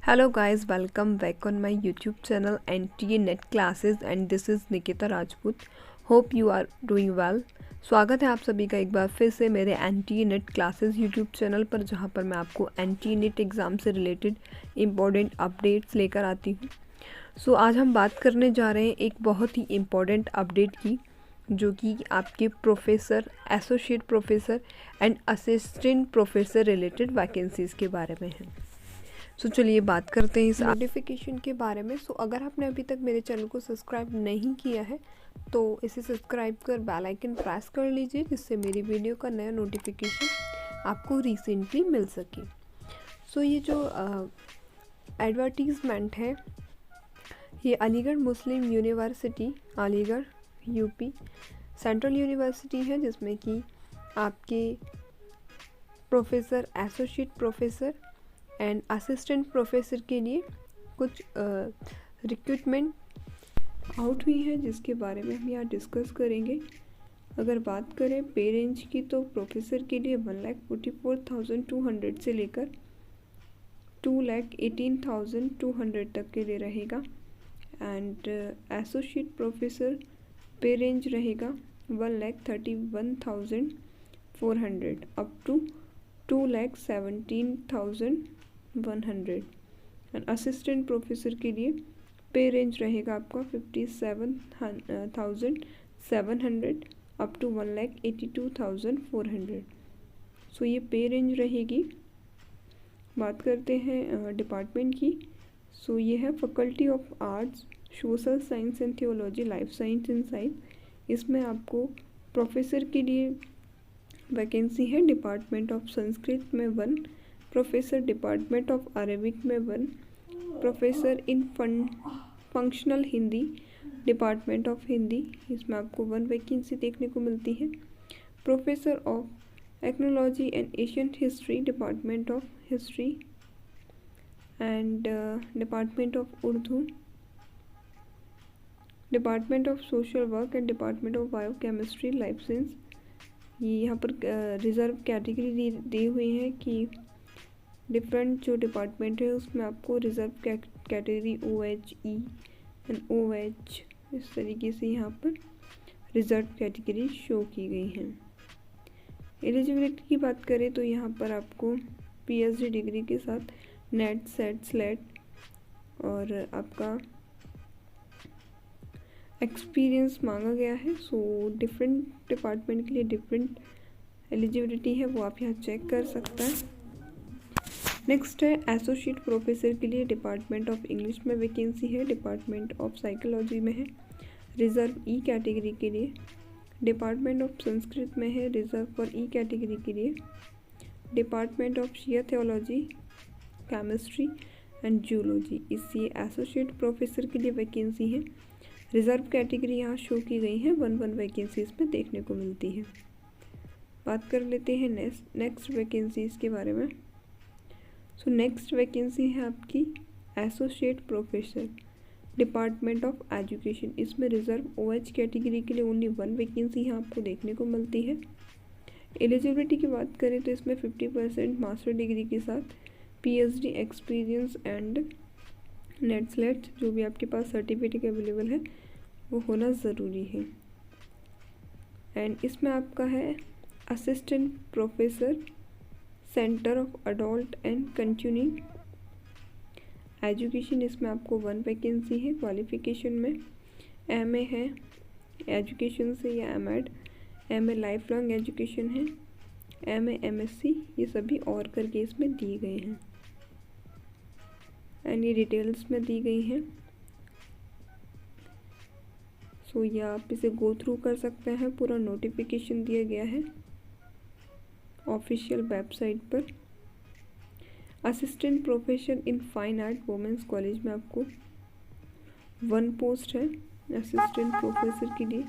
Hello guys, welcome back on my YouTube channel NTA Net Classes and this is Nikita Rajput. Hope you are doing well. स्वागत है आप सभी का एक बार फिर से मेरे NTA Net Classes YouTube channel पर, जहां पर मैं आपको NTA NET एग्ज़ाम से रिलेटेड इम्पॉर्टेंट अपडेट्स लेकर आती हूं। आज हम बात करने जा रहे हैं एक बहुत ही इम्पॉर्टेंट अपडेट की, जो कि आपके professor, associate professor and assistant professor related vacancies के बारे में है। चलिए बात करते हैं इस नोटिफिकेशन के बारे में। अगर आपने अभी तक मेरे चैनल को सब्सक्राइब नहीं किया है तो इसे सब्सक्राइब कर बेल आइकन प्रेस कर लीजिए, जिससे मेरी वीडियो का नया नोटिफिकेशन आपको रिसेंटली मिल सके। ये जो एडवर्टीज़मेंट है, ये Aligarh Muslim university, Aligarh UP central university है, जिसमें कि आपके professor, associate professor and assistant professor के लिए कुछ रिक्रूटमेंट आउट हुई है, जिसके बारे में हम यहाँ डिस्कस करेंगे। अगर बात करें पे रेंज की, तो प्रोफेसर के लिए 1,44,200 से लेकर 2,18,200 तक के लिए रहेगा। And associate professor pay range रहेगा 1,31,400 up to 2,17,100। And assistant professor के लिए पे रेंज रहेगा आपका 57,700 अप टू 1,82,400। ये पे रेंज रहेगी। बात करते हैं डिपार्टमेंट की। ये है faculty of arts, social science and theology, life science and science. इसमें आपको प्रोफेसर के लिए वैकेंसी है। डिपार्टमेंट ऑफ संस्कृत में 1, प्रोफेसर डिपार्टमेंट ऑफ अरेबिक में 1, professor in functional Hindi, department of Hindi, इसमें आपको 1 वैकेंसी देखने को मिलती है। Professor of ethnology and Asian history, department of history and department of Urdu, department of social work and department of biochemistry, life science. ये यहाँ पर रिज़र्व कैटेगरी दी हुई है कि डिफरेंट जो डिपार्टमेंट है उसमें आपको reserve category OH, E and OH इस तरीके से यहाँ पर रिज़र्व कैटेगरी शो की गई हैं। एलिजिबिलिटी की बात करें तो यहाँ पर आपको PhD डिग्री के साथ नेट, सेट, स्लेट और आपका एक्सपीरियंस मांगा गया है। डिफरेंट डिपार्टमेंट के लिए डिफरेंट एलिजिबिलिटी है, वो आप यहाँ चेक कर सकते हैं। नेक्स्ट है एसोसिएट प्रोफेसर के लिए डिपार्टमेंट ऑफ इंग्लिश में वैकेंसी है, डिपार्टमेंट ऑफ साइकोलॉजी में है, रिज़र्व E कैटेगरी के लिए, डिपार्टमेंट ऑफ संस्कृत में है, रिज़र्व फॉर E कैटेगरी के लिए, department of Shia theology, chemistry and zoology, इसी एसोसिएट प्रोफेसर के लिए वैकेंसी है। रिज़र्व कैटेगरी यहाँ शो की गई है, 1 वैकेंसीज़ में देखने को मिलती है। बात कर लेते हैं नेक्स्ट वैकेंसीज़ के बारे में। नेक्स्ट वैकेंसी है आपकी associate professor, department of education. इसमें रिज़र्व OH कैटेगरी के लिए ओनली 1 वैकेंसी यहाँ आपको देखने को मिलती है। एलिजिबिलिटी की बात करें तो इसमें 50% मास्टर डिग्री के साथ PhD experience and NET SLET, जो भी आपके पास सर्टिफिकेट अवेलेबल है वो होना ज़रूरी है। एंड इसमें आपका है assistant professor, centre of adult and continuing education. इसमें आपको 1 वैकेंसी है। क्वालिफिकेशन में MA है एजुकेशन से या MEd, MA life long education है, MA MSc, ये सभी और करके इसमें दिए गए हैं एंड ये डिटेल्स में दी गई हैं। ये आप इसे गो थ्रू कर सकते हैं। पूरा नोटिफिकेशन दिया गया है ऑफिशियल वेबसाइट पर। Assistant professor in fine art women's college में आपको 1 पोस्ट है असिस्टेंट प्रोफेसर के लिए।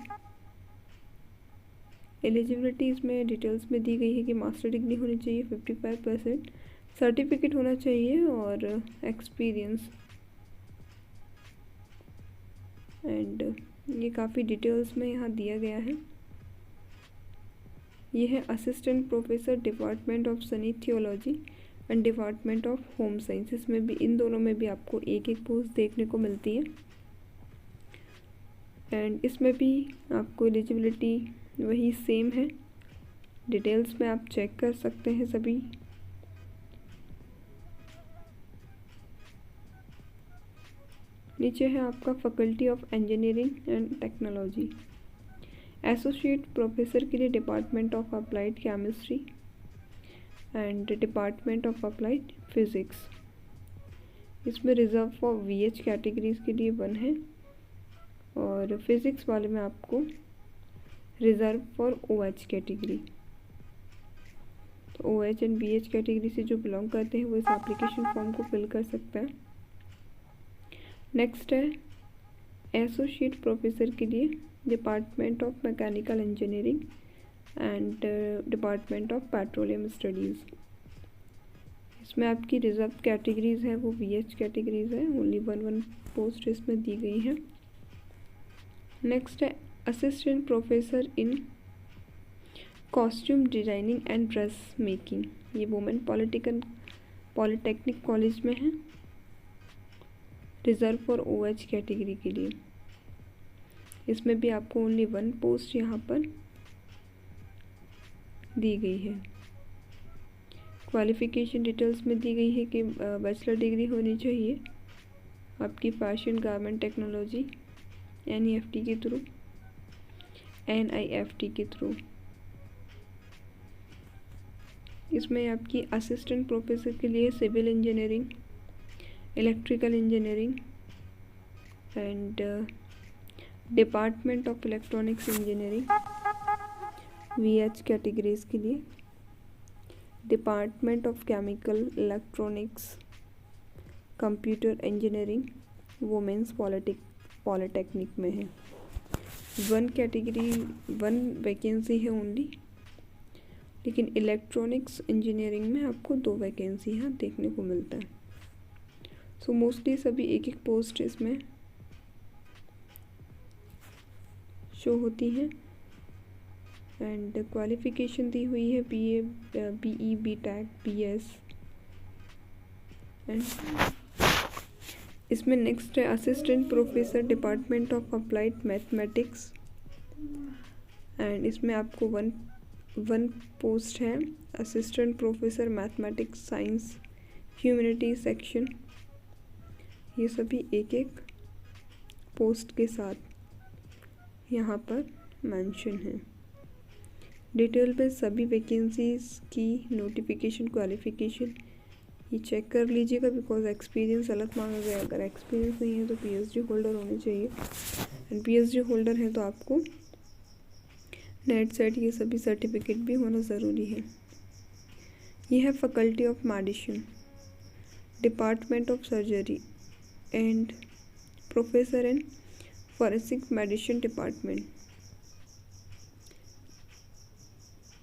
एलिजिबिलिटी इसमें डिटेल्स में दी गई है कि मास्टर डिग्री होनी चाहिए, 55% सर्टिफिकेट होना चाहिए और एक्सपीरियंस। एंड ये काफ़ी डिटेल्स में यहाँ दिया गया है। ये है assistant professor, department of Sunny theology, and department of home sciences में भी, इन दोनों में भी आपको एक एक पोस्ट देखने को मिलती है। एंड इसमें भी आपको एलिजिबिलिटी वही सेम है, डिटेल्स में आप चेक कर सकते हैं सभी। नीचे है आपका faculty of engineering and technology, associate professor के लिए department of applied chemistry and department of applied physics. इसमें रिजर्व फॉर वीएच कैटेगरीज के लिए 1 है और फिज़िक्स वाले में आपको रिज़र्व फॉर ओएच कैटेगरी। तो ओएच एंड बीएच कैटेगरी से जो बिलोंग करते हैं वो इस एप्लीकेशन फॉर्म को फिल कर सकते हैं। नेक्स्ट है एसोसिएट प्रोफेसर के लिए department of mechanical engineering and department of petroleum studies. इसमें आपकी रिजर्व कैटेगरीज हैं वो वीएच कैटेगरीज हैं, ओनली 1 पोस्ट इसमें दी गई हैं। नेक्स्ट है assistant professor in costume designing and dress making, ये वुमेन पॉलिटेक्निक कॉलेज में है, रिजर्व फॉर ओएच कैटेगरी के लिए। इसमें भी आपको ओनली 1 पोस्ट यहाँ पर दी गई है। क्वालिफ़िकेशन डिटेल्स में दी गई है कि बैचलर डिग्री होनी चाहिए आपकी फैशन गारमेंट टेक्नोलॉजी NEFT के थ्रू, NIFT के थ्रू। इसमें आपकी असिस्टेंट प्रोफेसर के लिए civil engineering, electrical engineering and department of electronics engineering VH categories के लिए, department of chemical electronics computer engineering women's polytechnic में है। 1 कैटेगरी 1 वैकेंसी है ओनली, लेकिन इलेक्ट्रॉनिक्स इंजीनियरिंग में आपको 2 वैकेंसी यहाँ देखने को मिलता है। सो मोस्टली सभी एक पोस्ट इसमें शो होती हैं। एंड क्वालिफ़िकेशन दी हुई है BA BE BTech BS। And इसमें नेक्स्ट है assistant professor department of applied mathematics and इसमें आपको 1 पोस्ट है assistant professor mathematics science humanity section. ये सभी एक पोस्ट के साथ यहाँ पर मेंशन है। डिटेल पे सभी वैकेंसीज़ की नोटिफिकेशन क्वालिफ़िकेशन ये चेक कर लीजिएगा, बिकॉज एक्सपीरियंस अलग मांगा गया। अगर एक्सपीरियंस नहीं है तो PhD होल्डर होने चाहिए, एंड PhD होल्डर है तो आपको नेट सेट ये सभी सर्टिफिकेट भी होना ज़रूरी है। ये है faculty of medicine, department of surgery and professor in forensic medicine department.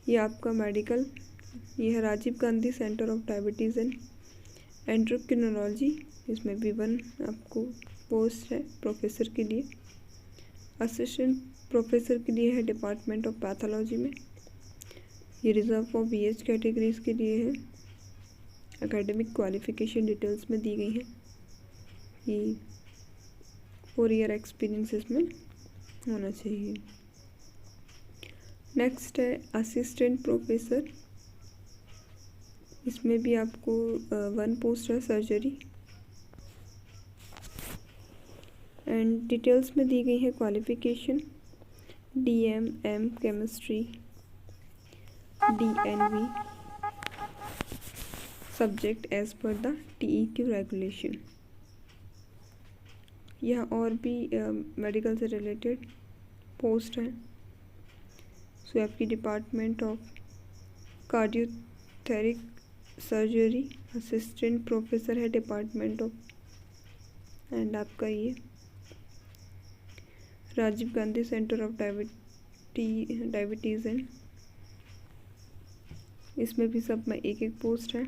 ये आपका मेडिकल, ये है Rajiv Gandhi centre of diabetes and endocrinology. इसमें भी 1 आपको पोस्ट है प्रोफेसर के लिए। असिस्टेंट प्रोफेसर के लिए है डिपार्टमेंट ऑफ पैथोलॉजी में, ये रिजर्व फॉर VH कैटेगरीज के लिए है। एकेडमिक क्वालिफ़िकेशन डिटेल्स में दी गई है, ये 4 ईयर एक्सपीरियंस इसमें होना चाहिए। नेक्स्ट है असिस्टेंट प्रोफेसर, इसमें भी आपको 1 पोस्ट है सर्जरी एंड डिटेल्स में दी गई है qualification DMM chemistry DNV subject as per the TEQ regulation. यहाँ और भी मेडिकल से रिलेटेड पोस्ट हैं। सो आपकी department of cardiothoracic surgery assistant professor है डिपार्टमेंट ऑफ, एंड आपका ये Rajiv Gandhi centre of diabetes and, इसमें भी सब में एक पोस्ट है।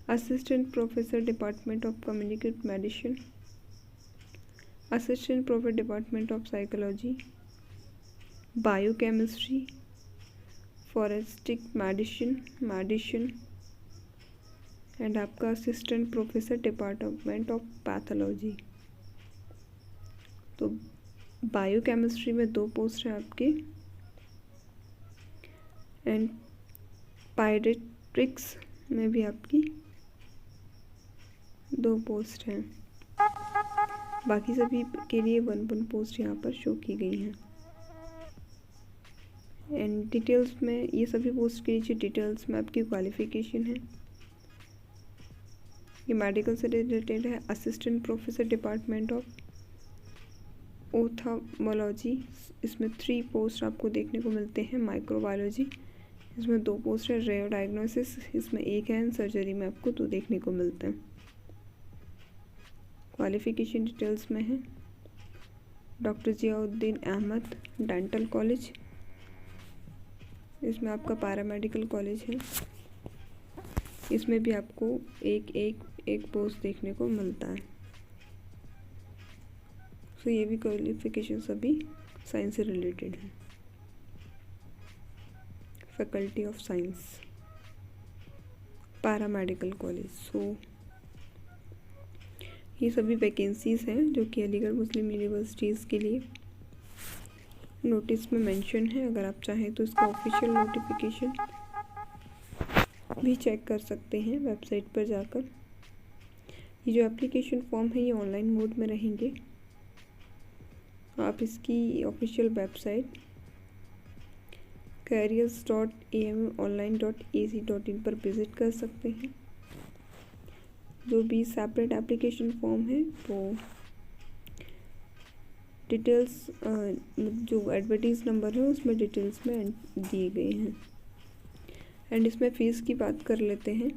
Assistant professor department of community medicine, assistant professor department of psychology, biochemistry, forensic medicine and आपका assistant professor department of pathology. तो बायोकेमिस्ट्री में 2 पोस्ट हैं आपकी, एंड पायरेट्रिक्स में भी आपकी 2 पोस्ट हैं। बाकी सभी के लिए 1 पोस्ट यहाँ पर शो की गई हैं। एंड डिटेल्स में ये सभी पोस्ट के नीचे डिटेल्स में आपकी क्वालिफिकेशन है। ये मेडिकल से रिलेटेड है। असिस्टेंट प्रोफेसर डिपार्टमेंट ऑफ ओथामोलॉजी, इसमें 3 पोस्ट आपको देखने को मिलते हैं। माइक्रोबायोलॉजी, इसमें 2 पोस्ट है। रेयो डायग्नोसिस, इसमें 1 है। सर्जरी में आपको 2 देखने को मिलते हैं। क्वालिफिकेशन डिटेल्स में है doctor Ziauddin Ahmad dental college, इसमें आपका पैरामेडिकल कॉलेज है। इसमें भी आपको एक पोस्ट देखने को मिलता है। सो ये भी क्वालिफिकेशन सभी साइंस से रिलेटेड है। Faculty of science, paramedical college. So ये सभी वैकेंसीज हैं जो कि अलीगढ़ मुस्लिम यूनिवर्सिटीज़ के लिए नोटिस में मेंशन है। अगर आप चाहें तो इसका ऑफिशियल नोटिफिकेशन भी चेक कर सकते हैं वेबसाइट पर जाकर। ये जो एप्लीकेशन फॉर्म है ये ऑनलाइन मोड में रहेंगे। आप इसकी ऑफिशियल वेबसाइट careers.amonline.ac.in पर विज़िट कर सकते हैं। जो भी सेपरेट एप्लीकेशन फॉर्म है वो डिटेल्स जो एडवर्टीज़ नंबर है उसमें डिटेल्स में दिए गए हैं। एंड इसमें फ़ीस की बात कर लेते हैं।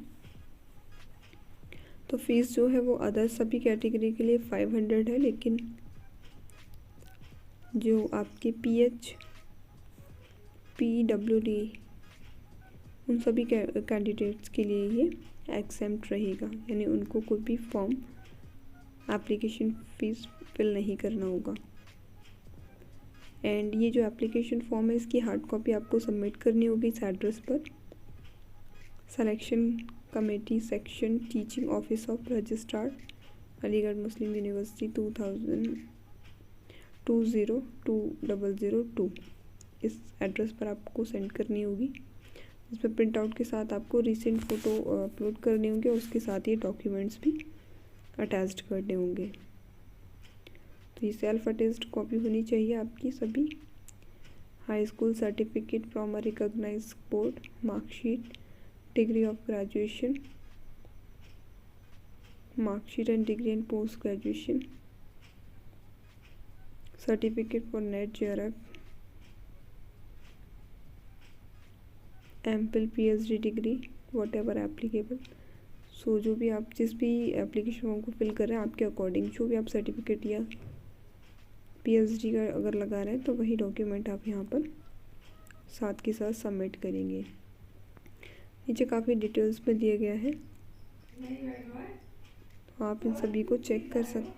तो फीस जो है वो अदर सभी कैटेगरी के लिए 500 है, लेकिन जो आपके PWD उन सभी कैंडिडेट्स के लिए ये एक्सेम्प्ट रहेगा, यानी उनको कोई भी फॉर्म एप्लीकेशन फ़ीस फिल नहीं करना होगा। एंड ये जो एप्लीकेशन फॉर्म है इसकी हार्ड कॉपी आपको सबमिट करनी होगी इस एड्रेस पर। Selection committee section, teaching office of registrar, Aligarh Muslim university 20202002 इस एड्रेस पर आपको सेंड करनी होगी। इसमें प्रिंट आउट के साथ आपको रिसेंट फ़ोटो अपलोड करने होंगे और उसके साथ ये डॉक्यूमेंट्स भी अटैच्ड करने होंगे। तो ये सेल्फ अटेस्टेड कॉपी होनी चाहिए आपकी सभी। High school certificate from a recognised board, marksheet, degree of graduation, marksheet and degree and post graduation, certificate for NET JRF, MPhil, PhD degree, whatever applicable. So जो भी आप जिस भी application form को फिल कर रहे हैं आपके अकॉर्डिंग जो भी आप सर्टिफिकेट या PhD का अगर लगा रहे हैं तो वही डॉक्यूमेंट आप यहाँ पर साथ के साथ सबमिट करेंगे। नीचे काफ़ी डिटेल्स में दिया गया है, तो आप इन सभी को चेक कर सकते हैं।